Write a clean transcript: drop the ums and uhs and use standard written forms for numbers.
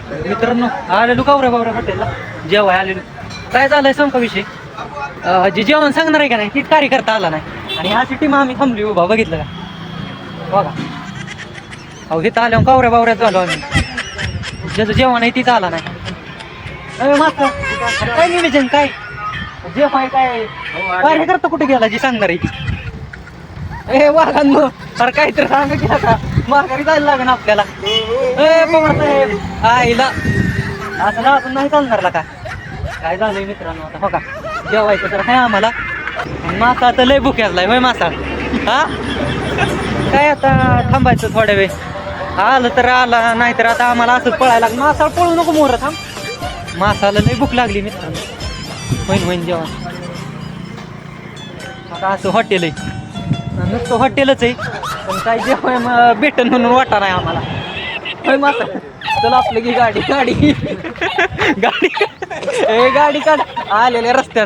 मित्रांनो आलेलो कावऱ्या बावऱ्या हॉटेलला जेवाय आलेलो. काय झालंय सांग का विषय, जे जेवण सांगणार आहे का नाही तीच कार्यकर्ता आला नाही आणि अशी टीम आम्ही थांबली उभा. बघितलं का बघा, अहो इथं आल्यावर कावऱ्या बावऱ्यात झालो आम्ही. ज्याचं जेवण आहे तीच आला नाही. मात्र काय नियोजन काय जेव्हा आहे काय कार्यकर्ता कुठे गेला जी सांगणार आहे ती. ए वाघांनो अरे काहीतरी सांग की आता माघारी जायला लागेल आपल्याला. पवार साहेब आईला असं अजून नाही चालणार का. काय झालंय मित्रांनो आता बघा, जेवायचं तर आहे आम्हाला. मासा तर लय भूक यायलाय होय मासा. हा काय आता थांबायचं थोड्या वेळ, आलं तर आला नाही तर आता आम्हाला असंच पळायला लागलं. मासा पळू नको मोर थांब, मासाला लय भूक लागली मित्रांनो. होईन होईन जेवण. आता असं हॉटेल आहे, नुसतं हॉटेलच आहे पण काय जेव्हा भेटन म्हणून वाटा नाही आम्हाला. होय मासा चला आपलं की गाडी गाडी गाडी गाडी काढ आलेल्या रस्त्यात.